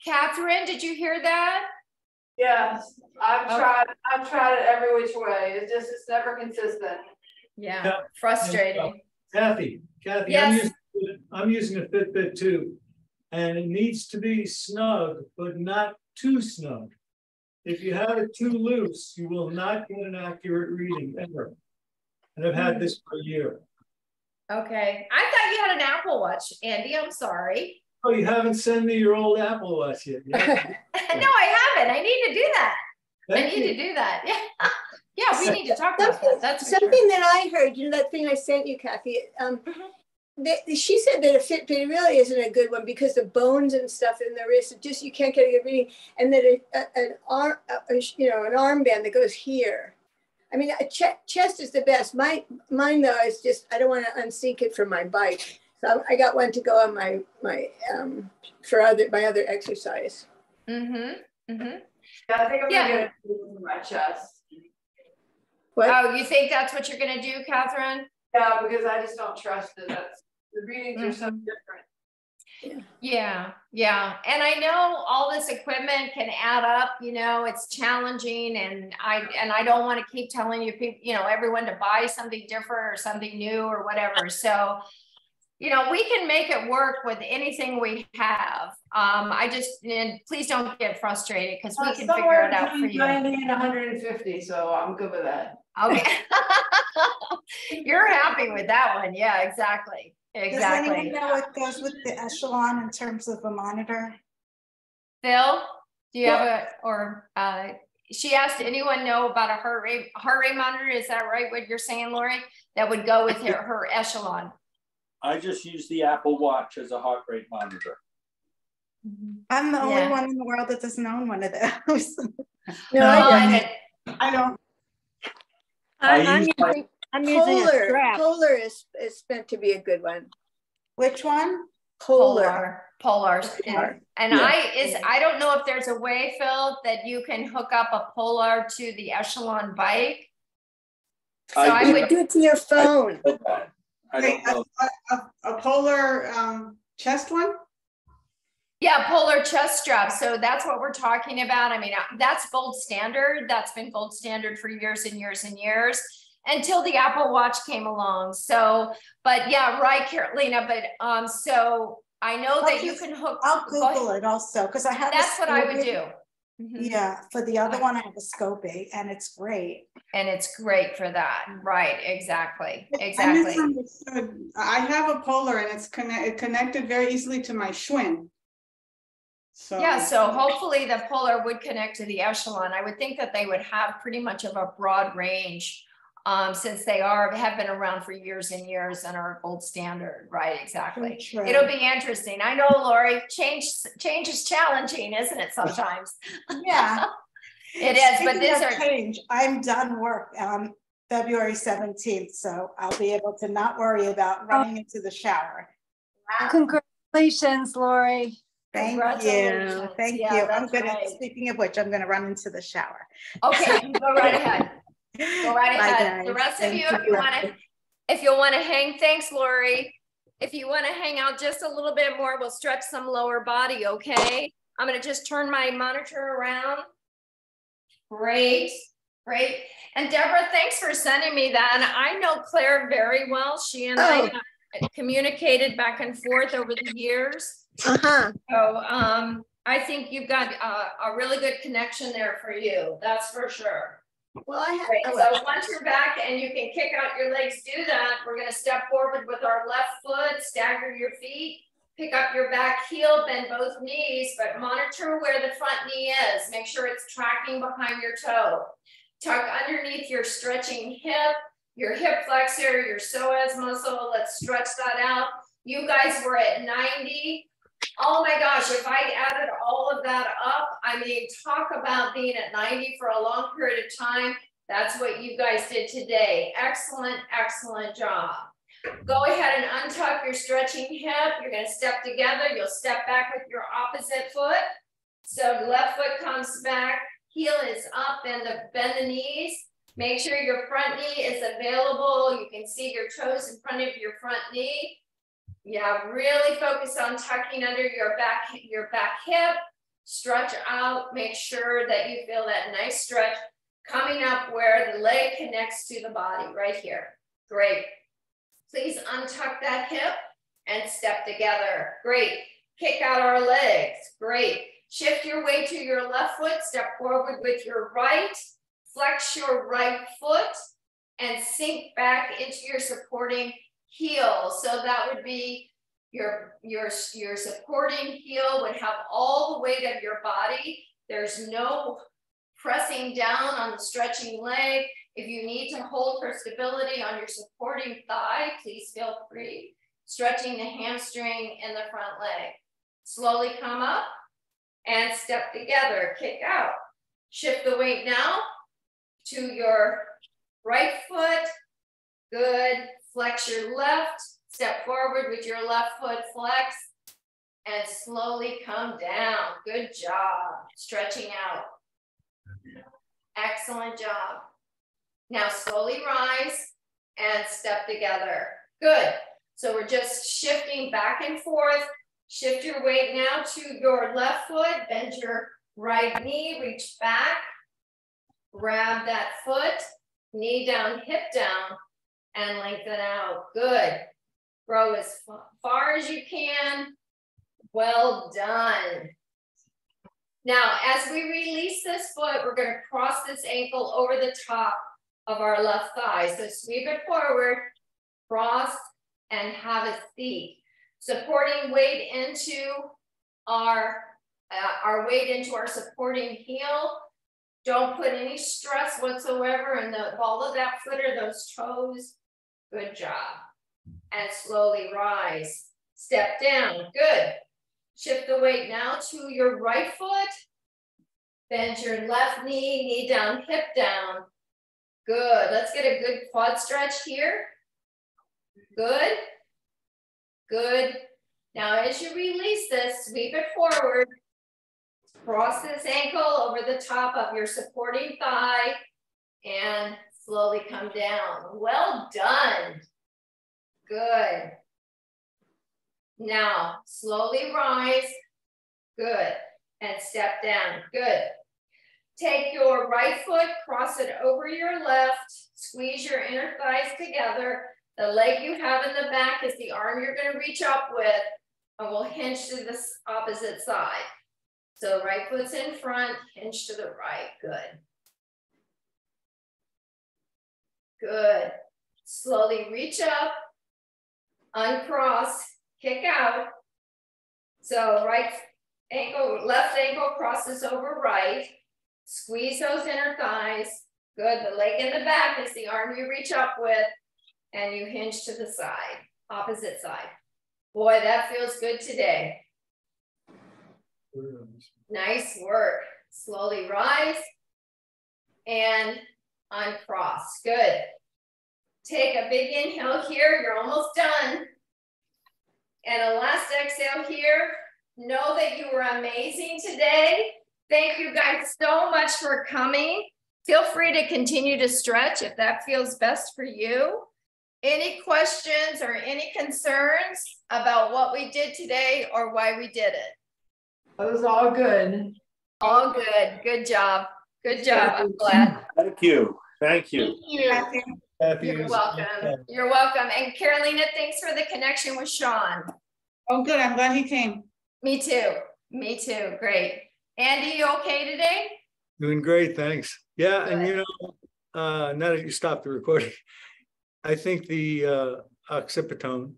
Catherine, did you hear that? Yes, I've tried it every which way. It's never consistent. Yeah, frustrating. Kathy, yes. I'm using a Fitbit too, and it needs to be snug, but not too snug. If you have it too loose, you will not get an accurate reading ever. And I've had this for a year. Okay, I thought you had an Apple Watch, Andy. I'm sorry. Oh, you haven't sent me your old Apple Watch yet. No, I haven't. I need to do that. I need to do that. Yeah. Yeah, we need to talk about that. That's something that I heard, you know, that thing I sent you, Kathy. She said that a Fitbit really isn't a good one because the bones and stuff in the wrist, just you can't get a good reading, and that an armband that goes here. I mean, a chest is the best. Mine though is just I don't want to unsync it from my bike, so I got one to go on my other exercise. Yeah, I think I'm gonna get it for my chest. What? Oh, you think that's what you're gonna do, Catherine? Yeah, because I just don't trust it. That's, the readings are so different. Yeah, yeah. And I know all this equipment can add up, you know, it's challenging, and I don't want to keep telling you people, you know, everyone to buy something different or something new or whatever. So, you know, we can make it work with anything we have. I just, and please don't get frustrated, because we can figure it out for you. 90 and 150, so I'm good with that. Okay. You're happy with that one. Yeah, exactly. Exactly. Does anyone know what goes with the echelon in terms of a monitor? Phil, do you have a, or she asked, anyone know about a heart rate monitor? Is that right, what you're saying, Lori? That would go with her echelon. I just use the Apple Watch as a heart rate monitor. I'm the only one in the world that doesn't own one of those. No, I don't. I'm using a strap. Polar is meant to be a good one. Which one? Polar. Okay. And I don't know if there's a way, Phil, that you can hook up a Polar to the echelon bike. So I would do it to your phone. I don't know. A polar chest one? Yeah, Polar chest strap. So that's what we're talking about. I mean, that's gold standard. That's been gold standard for years and years and years, until the Apple Watch came along. So, but yeah, right, Carolina. But so I know that you can hook. I'll Google it also, because I have. That's what I would do. Yeah, for the other one, I have a Scopy, and it's great. And it's great for that, right? Exactly. I misunderstood. I have a Polar, and it's connected very easily to my Schwinn. So yeah, so hopefully the Polar would connect to the echelon. I would think that they would have pretty much of a broad range, since they have been around for years and years and are gold standard, right? Exactly. It'll be interesting. I know, Lori, change is challenging, isn't it? Sometimes. Yeah, it is. Speaking but these are change. I'm done work on February 17th, so I'll be able to not worry about running into the shower. Congratulations, Lori. Thank you. Thank you. I'm gonna. Speaking of which, I'm gonna run into the shower. Okay, go right ahead. Go right ahead. The rest of you, if you want to hang, thanks, Lori. If you want to hang out just a little bit more, we'll stretch some lower body. Okay. I'm gonna just turn my monitor around. Great. And Deborah, thanks for sending me that. And I know Claire very well. She and I have communicated back and forth over the years. So I think you've got a really good connection there for you. That's for sure. Well, so once you're back and you can kick out your legs, do that. We're going to step forward with our left foot, stagger your feet, pick up your back heel, bend both knees, but monitor where the front knee is. Make sure it's tracking behind your toe. Tuck underneath your stretching hip, your hip flexor, your psoas muscle. Let's stretch that out. You guys were at 90. Oh my gosh, if I added all of that up, I mean, talk about being at 90 for a long period of time. That's what you guys did today. Excellent, excellent job. Go ahead and untuck your stretching hip. You're going to step together. You'll step back with your opposite foot. So left foot comes back, heel is up, and bend the knees. Make sure your front knee is available. You can see your toes in front of your front knee. Yeah, really focus on tucking under your back hip, stretch out, make sure that you feel that nice stretch coming up where the leg connects to the body right here. Great. Please untuck that hip and step together. Great. Kick out our legs. Great. Shift your weight to your left foot, step forward with your right, flex your right foot and sink back into your supporting heel. So that would be your supporting heel would have all the weight of your body. There's no pressing down on the stretching leg. If you need to hold for stability on your supporting thigh, please feel free. Stretching the hamstring and the front leg. Slowly come up and step together, kick out. Shift the weight now to your right foot. Good. Flex your left, step forward with your left foot, flex, and slowly come down. Good job. Stretching out. Excellent job. Now slowly rise and step together. Good. So we're just shifting back and forth. Shift your weight now to your left foot, bend your right knee, reach back, grab that foot, knee down, hip down, and lengthen out. Good. Grow as far as you can. Well done. Now, as we release this foot, we're going to cross this ankle over the top of our left thigh. So sweep it forward, cross, and have a seat. Supporting weight into our weight into our supporting heel. Don't put any stress whatsoever in the ball of that foot or those toes. Good job. And slowly rise. Step down. Good. Shift the weight now to your right foot. Bend your left knee, knee down, hip down. Good. Let's get a good quad stretch here. Good. Good. Now, as you release this, sweep it forward. Cross this ankle over the top of your supporting thigh and slowly come down. Well done. Good. Now, slowly rise. Good. And step down. Good. Take your right foot, cross it over your left, squeeze your inner thighs together. The leg you have in the back is the arm you're going to reach up with, and we'll hinge to the opposite side. So right foot's in front, hinge to the right. Good. Good. Slowly reach up, uncross, kick out. So right ankle, left ankle crosses over right. Squeeze those inner thighs. Good. The leg in the back is the arm you reach up with, and you hinge to the side, opposite side. Boy, that feels good today. Nice work. Slowly rise and uncross. Good. Take a big inhale here. You're almost done. And a last exhale here. Know that you were amazing today. Thank you guys so much for coming. Feel free to continue to stretch if that feels best for you. Any questions or any concerns about what we did today or why we did it? It was all good. All good. Good job. Good job. I'm glad. Thank you. Thank you. You're welcome. You're welcome. And Carolina, thanks for the connection with Sean. Oh, good. I'm glad he came. Me too. Me too. Great. Andy, you okay today? Doing great, thanks. Yeah, Good. and you know, now that you stopped the recording, I think the oxypatone